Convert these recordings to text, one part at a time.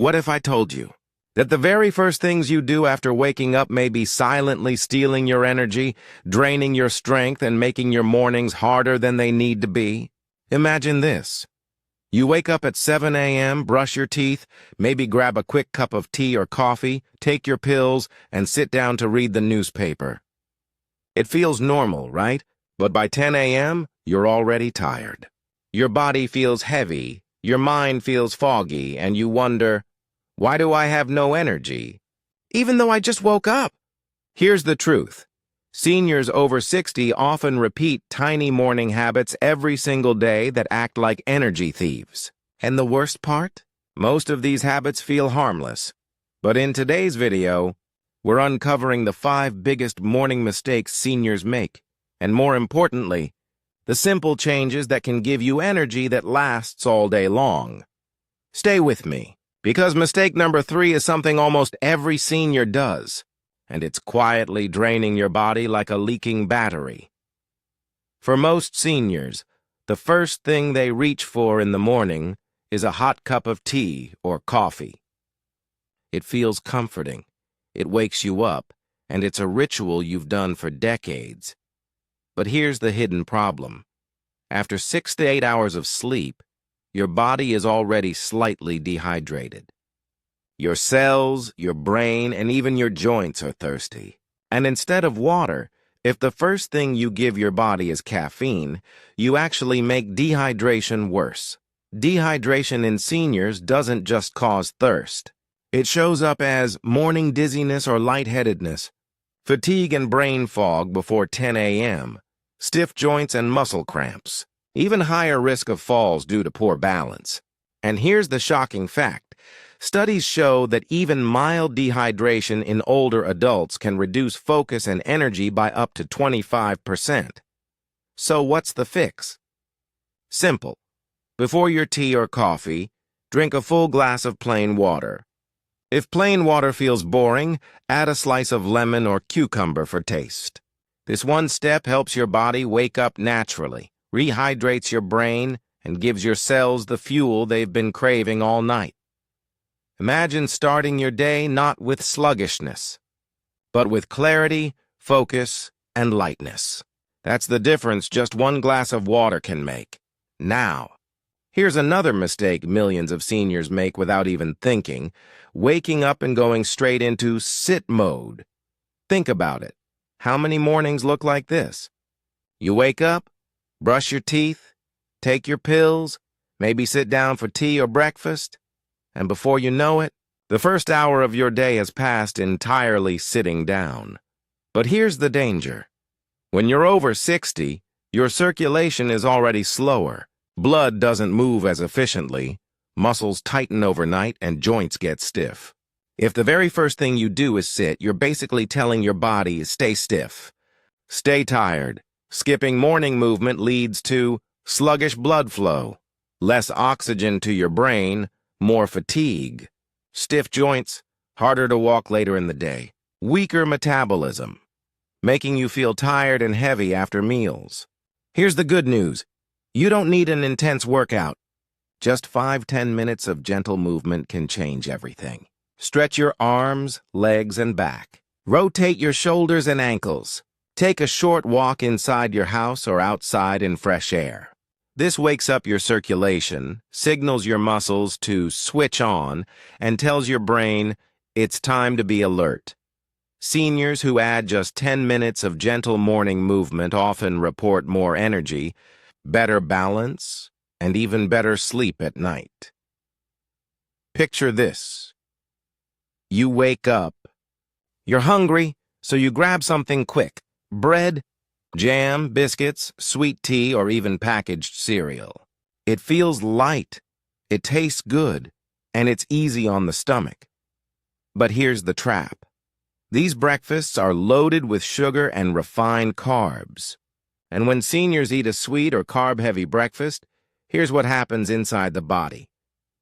What if I told you that the very first things you do after waking up may be silently stealing your energy, draining your strength, and making your mornings harder than they need to be? Imagine this. You wake up at 7 a.m., brush your teeth, maybe grab a quick cup of tea or coffee, take your pills, and sit down to read the newspaper. It feels normal, right? But by 10 a.m., you're already tired. Your body feels heavy, your mind feels foggy, and you wonder, why do I have no energy? Even though I just woke up. Here's the truth. Seniors over 60 often repeat tiny morning habits every single day that act like energy thieves. And the worst part? Most of these habits feel harmless. But in today's video, we're uncovering the 5 biggest morning mistakes seniors make. And more importantly, the simple changes that can give you energy that lasts all day long. Stay with me, because mistake number 3 is something almost every senior does, and it's quietly draining your body like a leaking battery. For most seniors, the first thing they reach for in the morning is a hot cup of tea or coffee. It feels comforting, it wakes you up, and it's a ritual you've done for decades. But here's the hidden problem. After 6 to 8 hours of sleep, your body is already slightly dehydrated. Your cells, your brain, and even your joints are thirsty. And instead of water, if the first thing you give your body is caffeine, you actually make dehydration worse. Dehydration in seniors doesn't just cause thirst. It shows up as morning dizziness or lightheadedness, fatigue and brain fog before 10 a.m., stiff joints and muscle cramps, even higher risk of falls due to poor balance. And here's the shocking fact. Studies show that even mild dehydration in older adults can reduce focus and energy by up to 25%. So what's the fix? Simple. Before your tea or coffee, drink a full glass of plain water. If plain water feels boring, add a slice of lemon or cucumber for taste. This one step helps your body wake up naturally, rehydrates your brain, and gives your cells the fuel they've been craving all night. Imagine starting your day not with sluggishness, but with clarity, focus, and lightness. That's the difference just one glass of water can make. Now, here's another mistake millions of seniors make without even thinking, waking up and going straight into sit mode. Think about it. How many mornings look like this? You wake up, brush your teeth, take your pills, maybe sit down for tea or breakfast, and before you know it, the first hour of your day has passed entirely sitting down. But here's the danger. When you're over 60, your circulation is already slower. Blood doesn't move as efficiently, muscles tighten overnight, and joints get stiff. If the very first thing you do is sit, you're basically telling your body, stay stiff. Stay tired. Skipping morning movement leads to sluggish blood flow, less oxygen to your brain, more fatigue, stiff joints, harder to walk later in the day, weaker metabolism, making you feel tired and heavy after meals. Here's the good news. You don't need an intense workout. Just 5-10 minutes of gentle movement can change everything. Stretch your arms, legs, and back. Rotate your shoulders and ankles. Take a short walk inside your house or outside in fresh air. This wakes up your circulation, signals your muscles to switch on, and tells your brain it's time to be alert. Seniors who add just 10 minutes of gentle morning movement often report more energy, better balance, and even better sleep at night. Picture this. You wake up. You're hungry, so you grab something quick. Bread, jam, biscuits, sweet tea, or even packaged cereal. It feels light, it tastes good, and it's easy on the stomach. But here's the trap. These breakfasts are loaded with sugar and refined carbs. And when seniors eat a sweet or carb-heavy breakfast, here's what happens inside the body.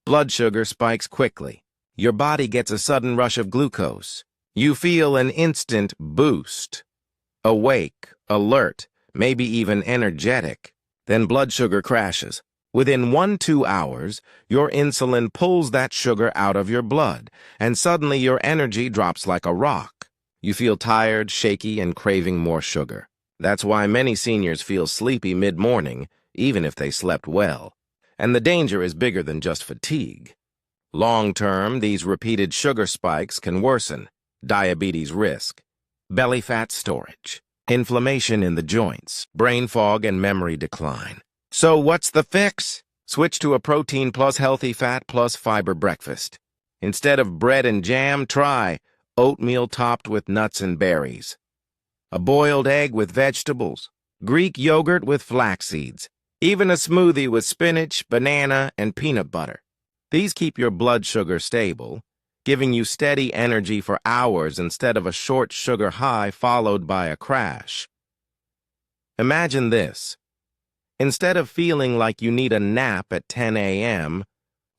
Blood sugar spikes quickly. Your body gets a sudden rush of glucose. You feel an instant boost. Awake, alert, maybe even energetic. Then blood sugar crashes. Within 1–2 hours, your insulin pulls that sugar out of your blood, and suddenly your energy drops like a rock. You feel tired, shaky, and craving more sugar. That's why many seniors feel sleepy mid-morning, even if they slept well. And the danger is bigger than just fatigue. Long-term, these repeated sugar spikes can worsen diabetes risk, belly fat storage, inflammation in the joints, brain fog, and memory decline. So what's the fix? Switch to a protein plus healthy fat plus fiber breakfast. Instead of bread and jam, try oatmeal topped with nuts and berries, a boiled egg with vegetables, Greek yogurt with flax seeds, even a smoothie with spinach, banana, and peanut butter. These keep your blood sugar stable, giving you steady energy for hours instead of a short sugar high followed by a crash. Imagine this. Instead of feeling like you need a nap at 10 a.m.,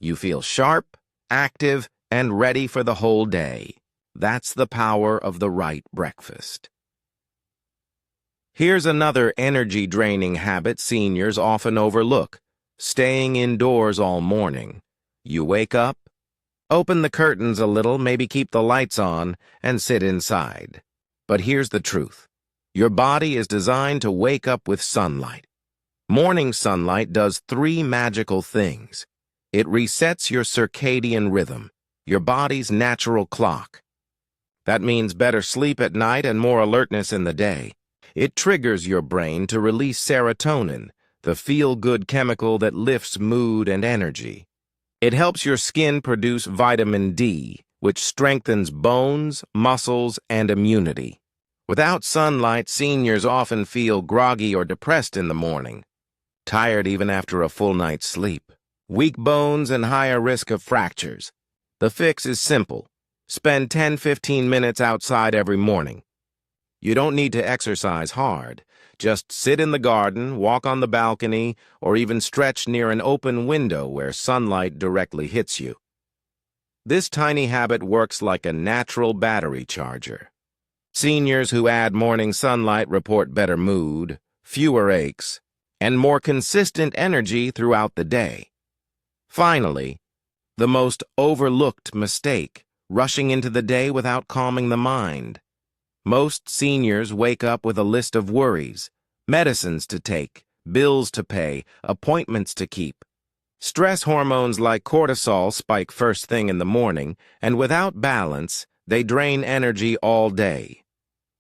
you feel sharp, active, and ready for the whole day. That's the power of the right breakfast. Here's another energy-draining habit seniors often overlook: staying indoors all morning. You wake up, open the curtains a little, maybe keep the lights on, and sit inside. But here's the truth. Your body is designed to wake up with sunlight. Morning sunlight does 3 magical things. It resets your circadian rhythm, your body's natural clock. That means better sleep at night and more alertness in the day. It triggers your brain to release serotonin, the feel-good chemical that lifts mood and energy. It helps your skin produce vitamin D, which strengthens bones, muscles, and immunity. Without sunlight, seniors often feel groggy or depressed in the morning, tired even after a full night's sleep, weak bones, and higher risk of fractures. The fix is simple. Spend 10–15 minutes outside every morning. You don't need to exercise hard. Just sit in the garden, walk on the balcony, or even stretch near an open window where sunlight directly hits you. This tiny habit works like a natural battery charger. Seniors who add morning sunlight report better mood, fewer aches, and more consistent energy throughout the day. Finally, the most overlooked mistake: rushing into the day without calming the mind. Most seniors wake up with a list of worries, medicines to take, bills to pay, appointments to keep. Stress hormones like cortisol spike first thing in the morning, and without balance, they drain energy all day.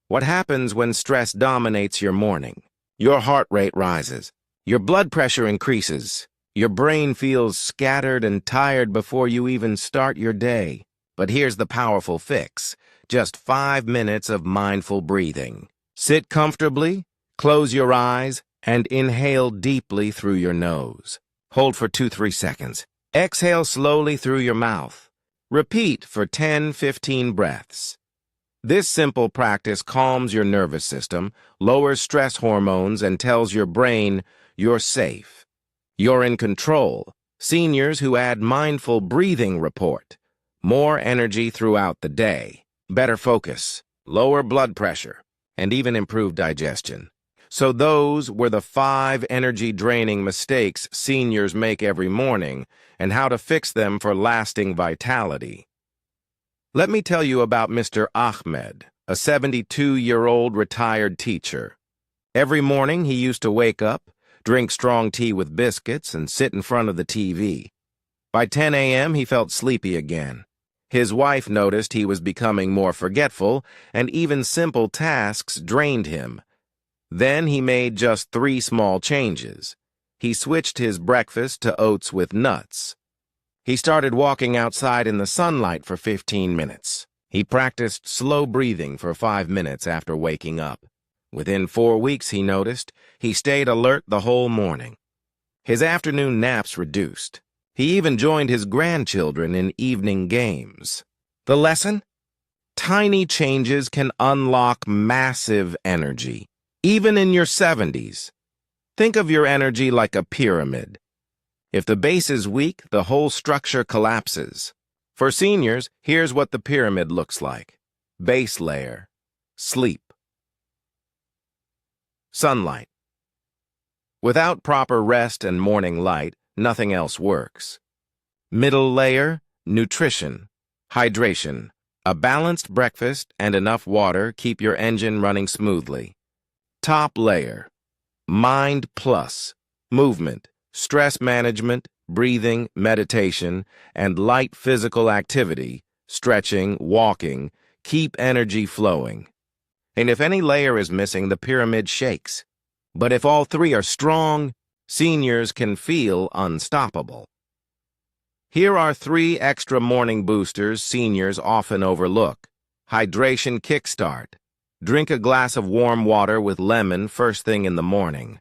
What happens when stress dominates your morning? Your heart rate rises, your blood pressure increases, your brain feels scattered and tired before you even start your day. But here's the powerful fix: just 5 minutes of mindful breathing. Sit comfortably, close your eyes, and inhale deeply through your nose. Hold for 2–3 seconds. Exhale slowly through your mouth. Repeat for 10–15 breaths. This simple practice calms your nervous system, lowers stress hormones, and tells your brain you're safe. You're in control. Seniors who add mindful breathing report more energy throughout the day, better focus, lower blood pressure, and even improved digestion. So those were the 5 energy-draining mistakes seniors make every morning, and how to fix them for lasting vitality. Let me tell you about Mr. Ahmed, a 72-year-old retired teacher. Every morning he used to wake up, drink strong tea with biscuits, and sit in front of the TV. By 10 a.m. he felt sleepy again. His wife noticed he was becoming more forgetful, and even simple tasks drained him. Then he made just 3 small changes. He switched his breakfast to oats with nuts. He started walking outside in the sunlight for 15 minutes. He practiced slow breathing for 5 minutes after waking up. Within 4 weeks, he noticed, he stayed alert the whole morning. His afternoon naps reduced. He even joined his grandchildren in evening games. The lesson? Tiny changes can unlock massive energy, even in your 70s. Think of your energy like a pyramid. If the base is weak, the whole structure collapses. For seniors, here's what the pyramid looks like. Base layer: sleep. Sunlight. Without proper rest and morning light, nothing else works. Middle layer, nutrition, hydration. A balanced breakfast and enough water keep your engine running smoothly. Top layer, mind plus, movement, stress management, breathing, meditation, and light physical activity, stretching, walking, keep energy flowing. And if any layer is missing, the pyramid shakes. But if all three are strong, seniors can feel unstoppable. Here are 3 extra morning boosters seniors often overlook. Hydration Kickstart. Drink a glass of warm water with lemon first thing in the morning.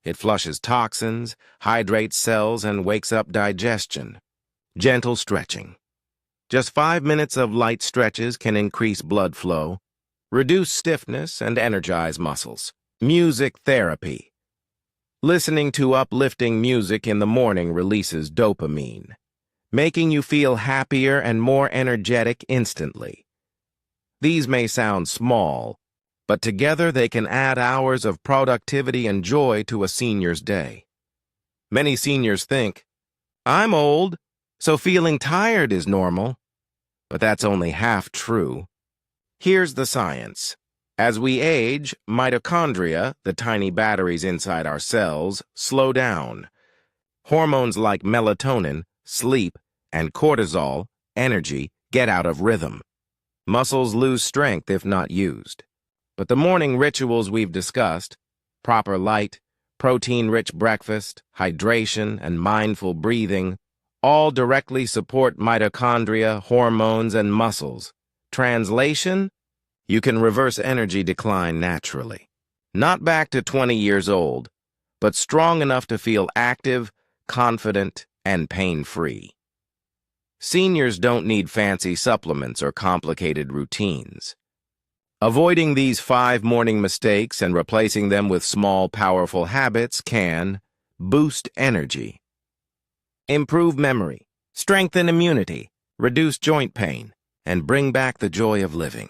It flushes toxins, hydrates cells, and wakes up digestion. Gentle stretching. Just 5 minutes of light stretches can increase blood flow, reduce stiffness, and energize muscles. Music therapy. Listening to uplifting music in the morning releases dopamine, making you feel happier and more energetic instantly. These may sound small, but together they can add hours of productivity and joy to a senior's day. Many seniors think, "I'm old, so feeling tired is normal." But that's only half true. Here's the science. As we age, mitochondria, the tiny batteries inside our cells, slow down. Hormones like melatonin, sleep, and cortisol, energy, get out of rhythm. Muscles lose strength if not used. But the morning rituals we've discussed, proper light, protein-rich breakfast, hydration, and mindful breathing, all directly support mitochondria, hormones, and muscles. Translation? You can reverse energy decline naturally. Not back to 20 years old, but strong enough to feel active, confident, and pain-free. Seniors don't need fancy supplements or complicated routines. Avoiding these 5 morning mistakes and replacing them with small, powerful habits can boost energy, improve memory, strengthen immunity, reduce joint pain, and bring back the joy of living.